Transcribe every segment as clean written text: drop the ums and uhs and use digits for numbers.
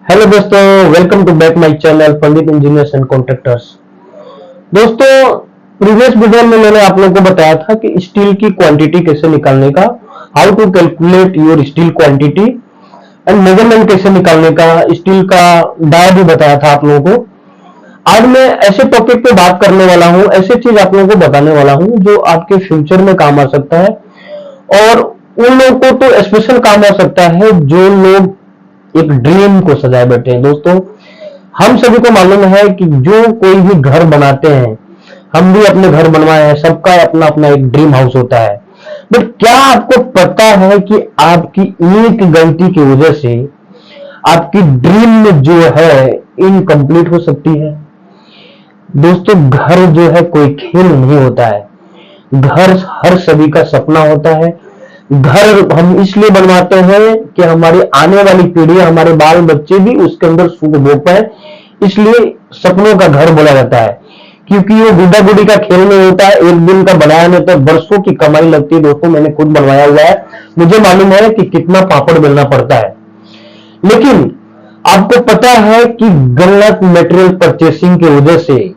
Hello दोस्तों, welcome to back my channel Pandit engineers and contractors. दोस्तों, previous video में मैंने आप लोगों को बताया था कि स्टील की क्वांटिटी कैसे निकालने का, how to calculate your steel quantity and measurement कैसे निकालने का, स्टील का डाया भी बताया था आप लोगों को। आज मैं ऐसे टॉपिक पे बात करने वाला हूं, ऐसे चीज आप लोगों को बताने वाला हूं जो आपके फ्यूचर में काम आ सकता है और उन लोगों को तो स्पेशल काम आ सकता है जो लोग एक ड्रीम को सजाए बैठे हैं। दोस्तों, हम सभी को मालूम है कि जो कोई भी घर बनाते हैं, हम भी अपने घर बनवाए हैं, सबका अपना अपना एक ड्रीम हाउस होता है। बट क्या आपको पता है कि आपकी एक गलती की वजह से आपकी ड्रीम जो है इनकम्प्लीट हो सकती है। दोस्तों, घर जो है कोई खेल नहीं होता है। घर हर सभी का सपना होता है। घर हम इसलिए बनवाते हैं कि हमारी आने वाली पीढ़ी, हमारे बाल बच्चे भी उसके अंदर सुख भोग पाए। इसलिए सपनों का घर बोला जाता है, क्योंकि वो गुड्डा गुड्डी का खेल नहीं होता है। एक दिन का बनाया नहीं तो बरसों की कमाई लगती है। दोस्तों, मैंने खुद बनवाया हुआ है, मुझे मालूम है कि कितना पापड़ बेलना पड़ता है। लेकिन आपको पता है कि गलत मटेरियल परचेसिंग की वजह से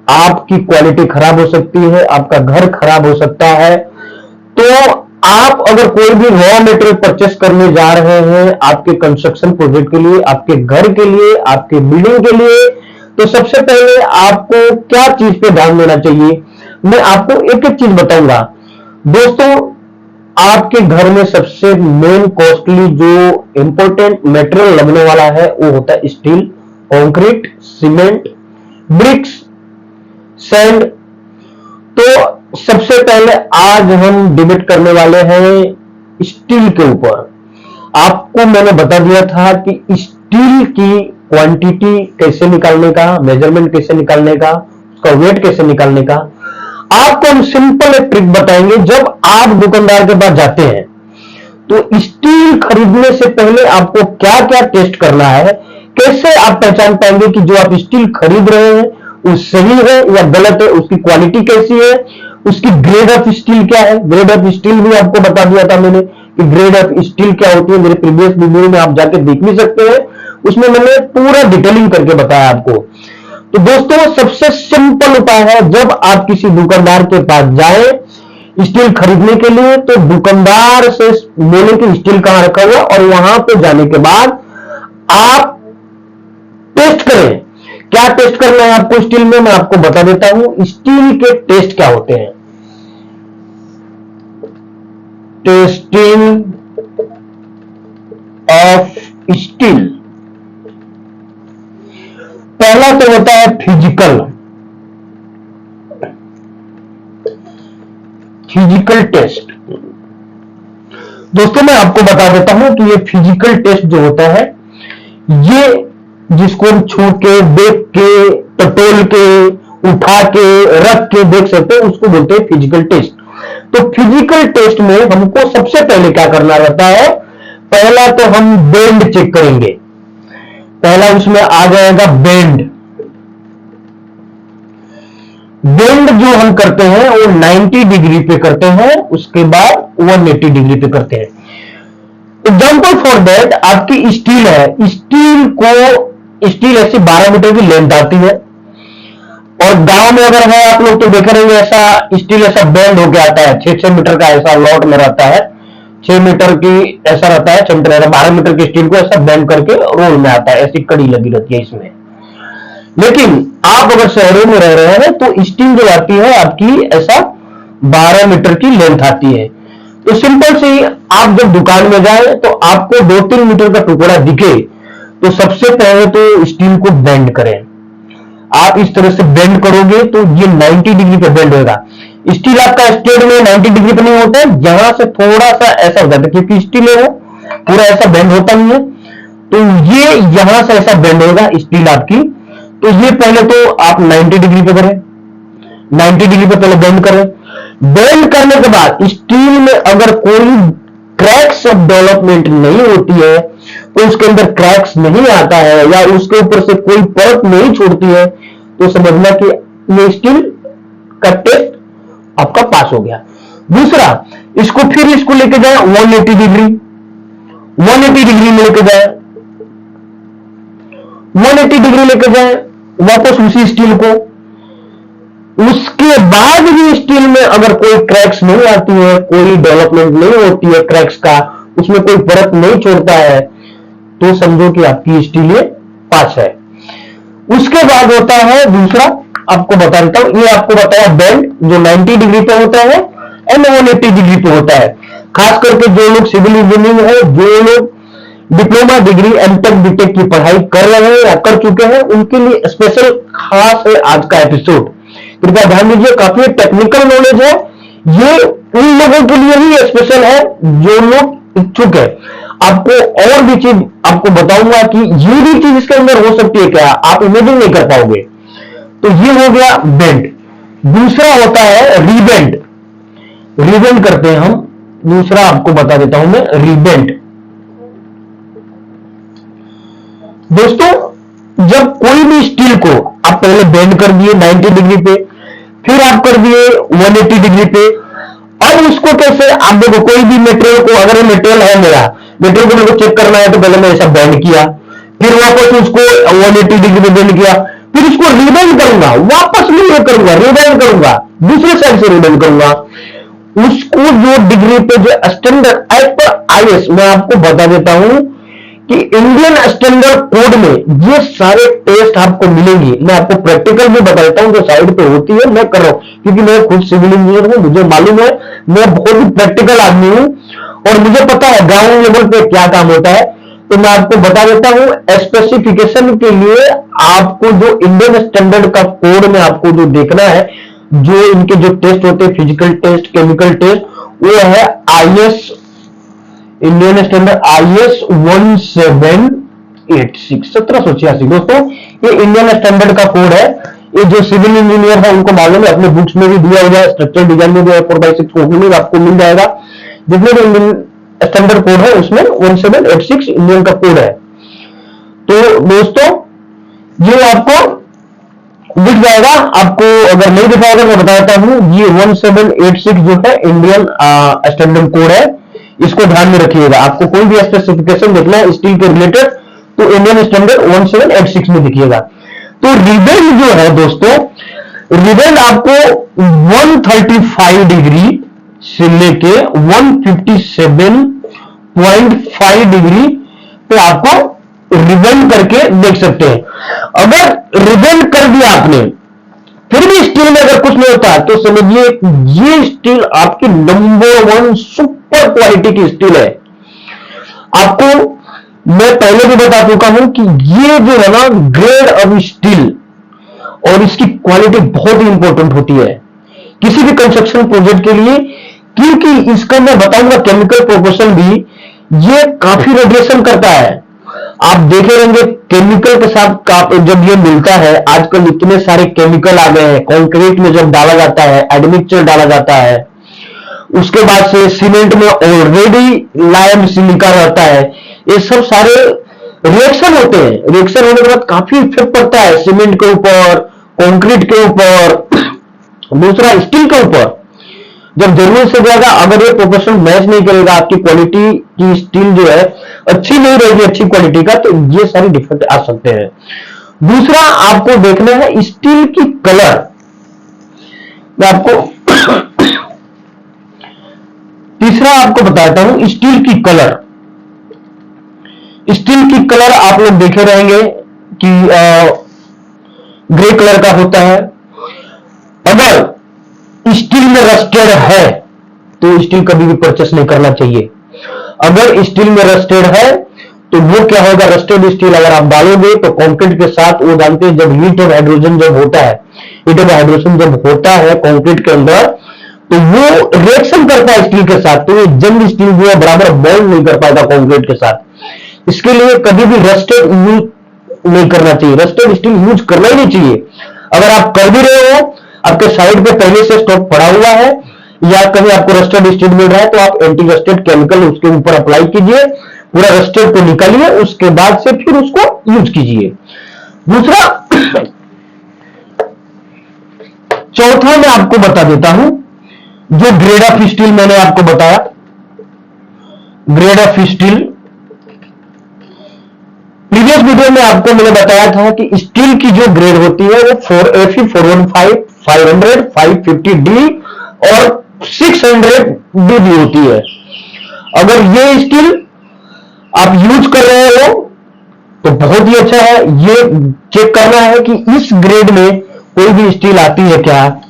आपकी क्वालिटी खराब हो सकती है, आपका घर खराब हो सकता है। तो आप अगर कोई भी रॉ मटेरियल परचेस करने जा रहे हैं आपके कंस्ट्रक्शन प्रोजेक्ट के लिए, आपके घर के लिए, आपके बिल्डिंग के लिए, तो सबसे पहले आपको क्या चीज पे ध्यान देना चाहिए, मैं आपको एक एक चीज बताऊंगा। दोस्तों, आपके घर में सबसे मेन कॉस्टली जो इंपॉर्टेंट मटेरियल लगने वाला है वो होता है steel, concrete, cement, bricks, sand. तो सबसे पहले आज हम डिबेट करने वाले हैं स्टील के ऊपर। आपको मैंने बता दिया था कि स्टील की क्वांटिटी कैसे निकालने का, मेजरमेंट कैसे निकालने का, उसका वेट कैसे निकालने का। आपको हम सिंपल एक ट्रिक बताएंगे। जब आप दुकानदार के पास जाते हैं तो स्टील खरीदने से पहले आपको क्या क्या टेस्ट करना है, कैसे आप पहचान पाएंगे कि जो आप स्टील खरीद रहे हैं वो सही है या गलत है, उसकी क्वालिटी कैसी है, उसकी ग्रेड ऑफ स्टील क्या है। ग्रेड ऑफ स्टील भी आपको बता दिया था मैंने कि ग्रेड ऑफ स्टील क्या होती है। मेरे प्रीवियस वीडियो में आप जाके देख भी सकते हैं, उसमें मैंने पूरा डिटेलिंग करके बताया आपको। तो दोस्तों, सबसे सिंपल उपाय है, जब आप किसी दुकानदार के पास जाए स्टील खरीदने के लिए तो दुकानदार से बोले कि स्टील कहां रखा हुआ, और वहां पे जाने के बाद आप टेस्ट करें। क्या टेस्ट करना है आपको स्टील में, मैं आपको बता देता हूं। स्टील के टेस्ट क्या होते हैं। टेस्टिंग ऑफ स्टील, पहला तो होता है फिजिकल टेस्ट। दोस्तों, मैं आपको बता देता हूं कि ये फिजिकल टेस्ट जो होता है, ये जिसको हम छू के, देख के, टटोल के, उठा के, रख के देख सकते हैं, उसको बोलते हैं फिजिकल टेस्ट। तो फिजिकल टेस्ट में हमको सबसे पहले क्या करना रहता है, पहला तो हम बेंड चेक करेंगे। पहला उसमें आ जाएगा बेंड। बेंड जो हम करते हैं वो 90 डिग्री पे करते हैं, उसके बाद 180 डिग्री पे करते हैं। एग्जाम्पल फॉर दैट, आपकी स्टील है, स्टील ऐसी 12 मीटर की लेंथ आती है, और गांव में अगर है आप लोग तो देख रहे हैं ऐसा स्टील ऐसा बेंड होके आता है, 6-6 मीटर का ऐसा लॉट में रहता है, 6 मीटर की ऐसा रहता है, 6 मीटर 12 मीटर की स्टील को ऐसा बेंड करके रोल में आता है, ऐसी कड़ी लगी रहती है इसमें। लेकिन आप अगर शहरों में रह रहे हैं तो स्टील जो आती है आपकी ऐसा 12 मीटर की लेंथ आती है। तो सिंपल से आप जब दुकान में जाए तो आपको 2-3 मीटर का टुकड़ा दिखे तो सबसे पहले तो स्टील को बेंड करें। आप इस तरह से बेंड करोगे तो ये 90 डिग्री पे बेंड होगा। स्टील आपका स्ट्रेट में 90 डिग्री पे नहीं होता है, यहां से थोड़ा सा ऐसा हो जाता है, क्योंकि स्टील है वो पूरा ऐसा बेंड होता नहीं है। तो ये यहां से ऐसा बेंड होगा स्टील आपकी। तो ये पहले तो आप 90 डिग्री पे करें, 90 डिग्री पे पहले बेंड करें। बेंड करने के बाद स्टील में अगर कोई क्रैक्स ऑफ डेवलपमेंट नहीं होती है, तो उसके अंदर क्रैक्स नहीं आता है या उसके ऊपर से कोई परत नहीं छोड़ती है, तो समझना कि ये स्टील का टेस्ट आपका पास हो गया। दूसरा, इसको लेके जाए 180 डिग्री में लेके जाए, 180 डिग्री लेकर जाए वापस उसी स्टील को। उसके बाद भी स्टील में अगर कोई क्रैक्स नहीं आती है, कोई डेवलपमेंट नहीं होती है क्रैक्स का, उसमें कोई परत नहीं छोड़ता है, तो समझो कि आपकी स्टील ये पास है। उसके बाद होता है दूसरा, आपको बता देता हूं, ये आपको बताया बेंड जो 90 डिग्री पे होता है एंड 180 डिग्री पे होता है। खास करके जो लोग सिविल इंजीनियरिंग है, जो लोग डिप्लोमा डिग्री एमटेक बीटेक की पढ़ाई कर रहे हैं या कर चुके हैं, उनके लिए स्पेशल खास है आज का एपिसोड। कृपया ध्यान दीजिए, काफी टेक्निकल नॉलेज है ये, उन लोगों के लिए ही स्पेशल है जो लोग इच्छुक है। आपको और भी चीज आपको बताऊंगा कि ये भी चीज इसके अंदर हो सकती है क्या, आप इमेजिन नहीं कर पाओगे। तो ये हो गया बेंड। दूसरा होता है रीबेंड। रीबेंड करते हैं हम, दूसरा आपको बता देता हूं मैं, रीबेंड। दोस्तों जब कोई भी स्टील को आप पहले बेंड कर दिए 90 डिग्री पे, फिर आप कर दिए 180 डिग्री पे, अब उसको कैसे, आप देखो कोई भी मटेरियल को, अगर ये मटेरियल है मेरा, मटेरियल को मेरे को चेक करना है तो पहले मैं ऐसा बेंड किया, फिर वापस उसको 180 डिग्री पे बेंड किया, फिर उसको रीबेंड करूंगा, वापस नहीं ये करूंगा, रीबेंड करूंगा, दूसरे साइड से रीबेंड करूंगा। उसको जो डिग्री पे जो स्टैंडर्ड एज पर आईएस, मैं आपको बता देता हूं कि इंडियन स्टैंडर्ड कोड में ये सारे टेस्ट आपको मिलेंगी। मैं आपको प्रैक्टिकल भी बता देता हूं जो साइड पे होती है, मैं कर रहा हूं क्योंकि मैं खुद सिविल इंजीनियर हूं, मुझे मालूम है, मैं बहुत ही प्रैक्टिकल आदमी हूं और मुझे पता है ग्राउंड लेवल पे क्या काम होता है। तो मैं आपको बता देता हूं, स्पेसिफिकेशन के लिए आपको जो इंडियन स्टैंडर्ड का कोड में आपको जो देखना है, जो इनके जो टेस्ट होते हैं, फिजिकल टेस्ट, केमिकल टेस्ट, वो है आईएस, इंडियन स्टैंडर्ड आईएस 1786 1786। दोस्तों ये इंडियन स्टैंडर्ड का कोड है, ये जो सिविल इंजीनियर है उनको मालूम है, अपने बुक्स में भी दिया हुआ है, स्ट्रक्चर डिजाइन में भी 4x6 कॉपी में आपको मिल जाएगा। जितने भी इंडियन स्टैंडर्ड कोड है उसमें 1786 इंडियन का कोड है। तो दोस्तों ये आपको दिख जाएगा, आपको अगर नहीं दिखा होगा मैं बता देता हूं, ये 1786 जो है इंडियन स्टैंडर्ड कोड है, इसको ध्यान में रखिएगा। आपको कोई भी स्पेसिफिकेशन देखना है स्टील के रिलेटेड तो इंडियन स्टैंडर्ड 1786 में दिखिएगा। तो रिबेंड जो है दोस्तों, रिबेंड आपको 135 डिग्री से लेके 157.5 डिग्री पे आपको रिबेंड करके देख सकते हैं। अगर रिबेंड कर दिया आपने फिर भी स्टील में अगर कुछ नहीं होता तो समझिए ये स्टील आपकी नंबर 1 सुपर क्वालिटी की स्टील है। आपको मैं पहले भी बता चुका हूं कि ये जो है ना ग्रेड ऑफ स्टील और इसकी क्वालिटी बहुत ही इंपॉर्टेंट होती है किसी भी कंस्ट्रक्शन प्रोजेक्ट के लिए, क्योंकि इसका मैं बताऊंगा केमिकल प्रोपोर्शन भी, ये काफी रेडिएशन करता है। आप देखे रहेंगे केमिकल के साथ जब ये मिलता है, आजकल इतने सारे केमिकल आ गए हैं, कंक्रीट में जब डाला जाता है, एडमिक्सचर डाला जाता है, उसके बाद से सीमेंट में ऑलरेडी लाइम सिलिका रहता है, ये सब सारे रिएक्शन होते हैं। रिएक्शन होने के बाद काफी इफेक्ट पड़ता है सीमेंट के ऊपर, कंक्रीट के ऊपर, दूसरा स्टील के ऊपर। जब जरूरत से ज्यादा अगर ये प्रोपोर्शन मैच नहीं करेगा, आपकी क्वालिटी की स्टील जो है अच्छी नहीं रहेगी, अच्छी क्वालिटी का, तो ये सारी डिफेक्ट आ सकते हैं। दूसरा आपको देखना है स्टील की कलर। मैं आपको तीसरा आपको बताता हूं स्टील की कलर। स्टील की कलर आप लोग देखे रहेंगे कि ग्रे कलर का होता है। अगर स्टील में रस्टेड है तो स्टील कभी भी परचेस नहीं करना चाहिए। अगर स्टील में रस्टेड है तो वो क्या होगा, रस्टेड स्टील अगर आप डालोगे तो कंक्रीट के साथ, वो जानते हैं जब हीट ऑफ हाइड्रोजन जब होता है, हीट ऑफ हाइड्रोजन जब होता है कंक्रीट के अंदर, तो वो रिएक्शन करता है स्टील के साथ, तो ये जंग स्टील जो है बराबर बॉन्ड नहीं कर पाएगा कंक्रीट के साथ। इसके लिए कभी भी रस्टेड यूज नहीं करना चाहिए, रस्टेड स्टील यूज करना ही नहीं चाहिए। अगर आप कर भी रहे हो, आपके साइड पे पहले से स्टॉक पड़ा हुआ है या कहीं आपको रस्टेड स्टील मिल रहा है, तो आप एंटी रस्टेड केमिकल उसके ऊपर अप्लाई कीजिए, पूरा रस्टेड को निकालिए, उसके बाद से फिर उसको यूज कीजिए। दूसरा चौथा मैं आपको बता देता हूं, जो ग्रेड ऑफ स्टील मैंने आपको बताया, grade of steel previous video में आपको मैंने बताया था कि स्टील की जो ग्रेड होती है वो 4Fe 415 500 550D और 600D भी होती है। अगर ये स्टील आप यूज कर रहे हो तो बहुत ही अच्छा है। ये चेक करना है कि इस ग्रेड में कोई भी स्टील आती है क्या।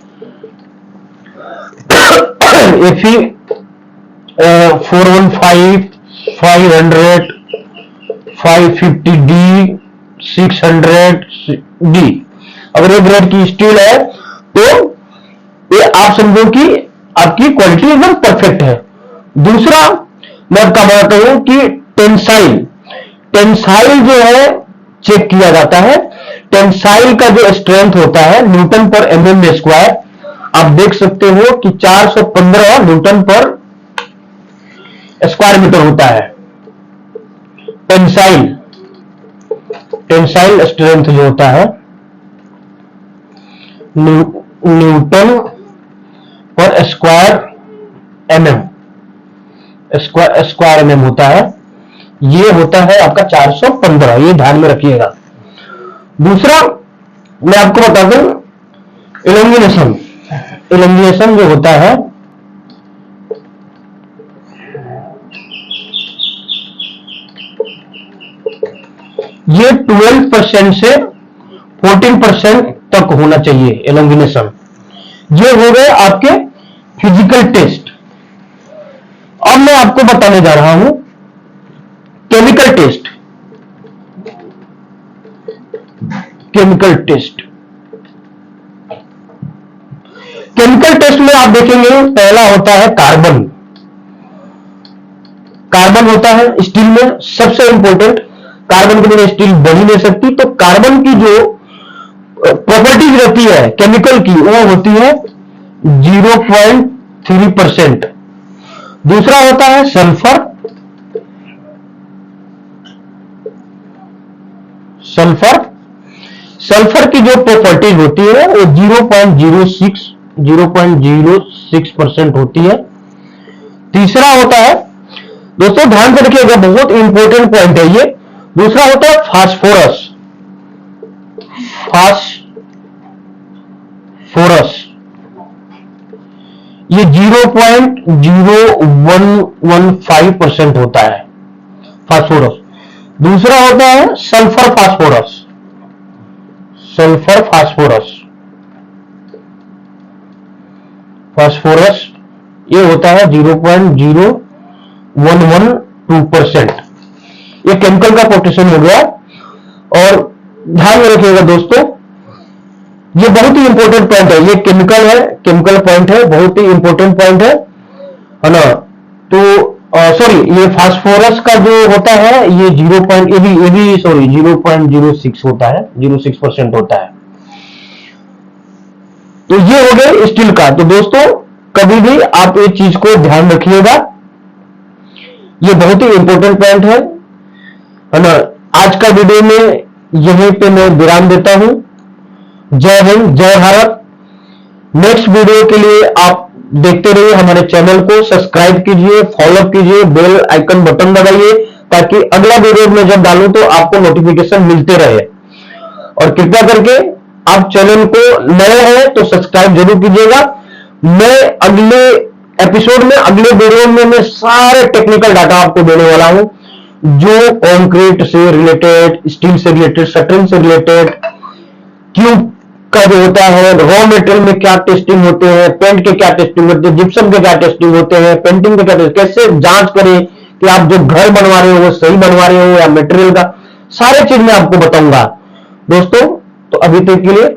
Fe 415 500 550D 600D अगर ये ग्रेड की स्टील है तो ये आप समझो कि आपकी क्वालिटी एकदम परफेक्ट है। दूसरा मैं आपका बताता हूं कि टेंसाइल जो है चेक किया जाता है। टेंसाइल का जो स्ट्रेंथ होता है न्यूटन पर mm स्क्वायर, आप देख सकते हो कि 415 न्यूटन पर स्क्वायर मीटर होता है। टेंसाइल स्ट्रेंथ जो होता है न्यूटन पर स्क्वायर mm होता है। ये होता है आपका 415, ये ध्यान में रखिएगा। दूसरा मैं आपको बता दूं इलंगिनेशन जो होता है ये 12% से 14% तक होना चाहिए एलोंगिनेशन। ये हो गए आपके फिजिकल टेस्ट। अब मैं आपको बताने जा रहा हूं केमिकल टेस्ट। केमिकल टेस्ट में आप देखेंगे पहला होता है कार्बन होता है स्टील में सबसे इंपॉर्टेंट। कार्बन के बिना स्टील बन ही नहीं सकती। तो कार्बन की जो प्रॉपर्टीज रहती है केमिकल की वो होती है 0.3%। दूसरा होता है सल्फर की जो प्रॉपर्टीज होती है वो 0.06% होती है। तीसरा होता है, दोस्तों ध्यान से रखिएगा, बहुत इंपॉर्टेंट पॉइंट है ये। दूसरा होता है फास्फोरस। ये 0.0115% होता है फास्फोरस। दूसरा होता है सल्फर फास्फोरस ये होता है 0.0112%। ये केमिकल का पोटेशियम हो गया। और ध्यान में रखिएगा दोस्तों, ये बहुत ही इंपॉर्टेंट पॉइंट है। ये केमिकल पॉइंट है, बहुत ही इंपॉर्टेंट पॉइंट है ना। तो सॉरी, ये फास्फोरस का जो होता है ये 0.06 होता है, 0.6% होता है। तो ये हो गए स्टील का। तो दोस्तों कभी भी आप एक चीज को ध्यान रखिएगा, ये बहुत ही इंपॉर्टेंट पॉइंट है ना। आज का वीडियो में यहीं पे मैं विराम देता हूं। जय हिंद, जय भारत। नेक्स्ट वीडियो के लिए आप देखते रहिए, हमारे चैनल को सब्सक्राइब कीजिए, फॉलो कीजिए, बेल आइकन बटन दबाइए ताकि अगला वीडियो में जब डालूं तो आपको नोटिफिकेशन मिलते रहे। और कृपया करके आप चैनल को नए हैं तो सब्सक्राइब जरूर कीजिएगा। मैं अगले एपिसोड में, अगले वीडियो में मैं सारे टेक्निकल डाटा आपको देने वाला हूं, जो कंक्रीट से रिलेटेड, स्टील से रिलेटेड, शटरिंग से रिलेटेड, क्यूब का जो होता है, रॉ मटेरियल में क्या टेस्टिंग होते हैं, पेंट के क्या टेस्टिंग होते हैं, जिप्सम के क्या टेस्टिंग होते हैं, पेंटिंग के क्या टेस्टिंग, कैसे जांच करें कि आप जो घर बनवा रहे हो वो सही बनवा रहे हो या मटेरियल का, सारे चीज मैं आपको बताऊंगा दोस्तों। तो अभी तक के लिए